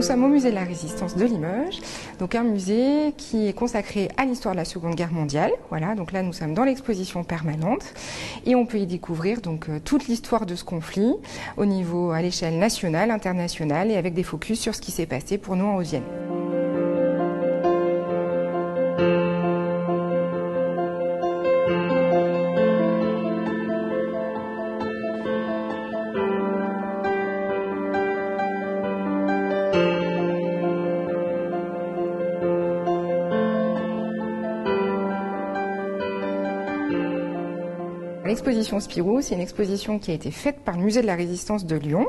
Nous sommes au musée de la Résistance de Limoges, donc un musée qui est consacré à l'histoire de la Seconde Guerre mondiale. Voilà, donc là nous sommes dans l'exposition permanente et on peut y découvrir donc toute l'histoire de ce conflit au niveau à l'échelle nationale, internationale et avec des focus sur ce qui s'est passé pour nous en Haute-Vienne. L'exposition Spirou, c'est une exposition qui a été faite par le musée de la Résistance de Lyon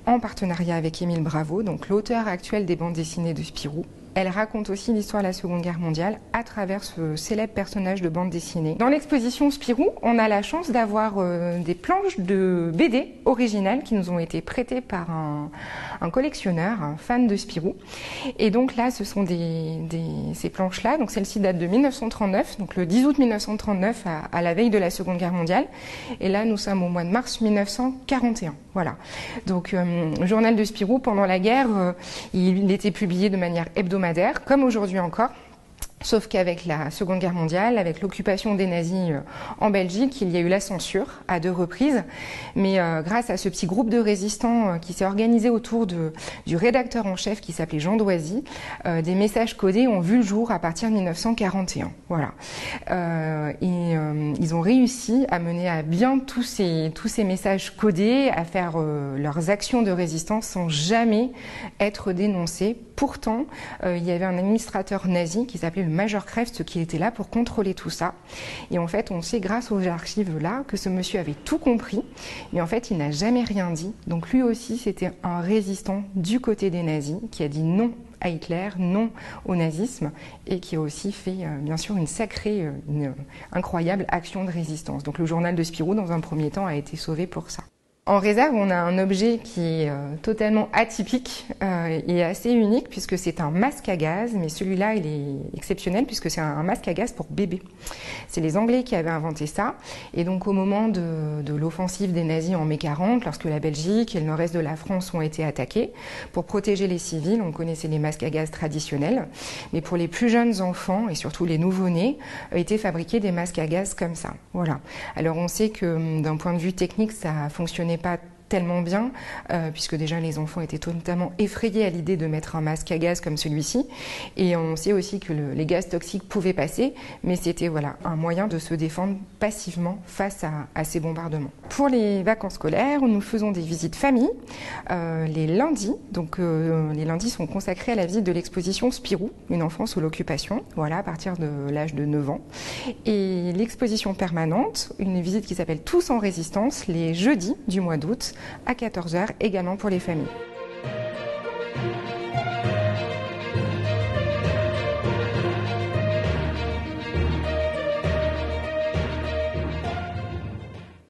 en partenariat avec Émile Bravo, donc l'auteur actuel des bandes dessinées de Spirou. Elle raconte aussi l'histoire de la Seconde Guerre mondiale à travers ce célèbre personnage de bande dessinée. Dans l'exposition Spirou, on a la chance d'avoir des planches de BD originales qui nous ont été prêtées par un collectionneur, un fan de Spirou. Et donc là, ce sont ces planches-là. Donc celle-ci date de 1939, donc le 10 août 1939, à la veille de la Seconde Guerre mondiale. Et là, nous sommes au mois de mars 1941. Voilà. Donc, le journal de Spirou, pendant la guerre, il était publié de manière hebdomadaire, comme aujourd'hui encore. Sauf qu'avec la Seconde Guerre mondiale, avec l'occupation des nazis en Belgique, il y a eu la censure à 2 reprises. Mais grâce à ce petit groupe de résistants qui s'est organisé autour du rédacteur en chef qui s'appelait Jean Doisy, des messages codés ont vu le jour à partir de 1941. Voilà. Ils ont réussi à mener à bien tous ces messages codés, à faire leurs actions de résistance sans jamais être dénoncés. Pourtant, il y avait un administrateur nazi qui s'appelait le Major Krebs qui était là pour contrôler tout ça. Et en fait, on sait grâce aux archives-là que ce monsieur avait tout compris, mais en fait, il n'a jamais rien dit. Donc lui aussi, c'était un résistant du côté des nazis qui a dit non à Hitler, non au nazisme et qui a aussi fait bien sûr une incroyable action de résistance. Donc le journal de Spirou, dans un premier temps, a été sauvé pour ça. En réserve, on a un objet qui est totalement atypique et assez unique puisque c'est un masque à gaz, mais celui-là il est exceptionnel puisque c'est un masque à gaz pour bébés. C'est les Anglais qui avaient inventé ça et donc au moment de l'offensive des nazis en mai 40, lorsque la Belgique et le nord-est de la France ont été attaqués, pour protéger les civils, on connaissait les masques à gaz traditionnels, mais pour les plus jeunes enfants et surtout les nouveau-nés, étaient fabriqués des masques à gaz comme ça. Voilà. Alors on sait que d'un point de vue technique, ça fonctionnait pas tellement bien, puisque déjà les enfants étaient totalement effrayés à l'idée de mettre un masque à gaz comme celui-ci. Et on sait aussi que les gaz toxiques pouvaient passer, mais c'était voilà, un moyen de se défendre passivement face à ces bombardements. Pour les vacances scolaires, nous faisons des visites famille les lundis. Donc les lundis sont consacrés à la visite de l'exposition Spirou, une enfance sous l'occupation, voilà, à partir de l'âge de 9 ans. Et l'exposition permanente, une visite qui s'appelle Tous en résistance, les jeudis du mois d'août, à 14h également pour les familles.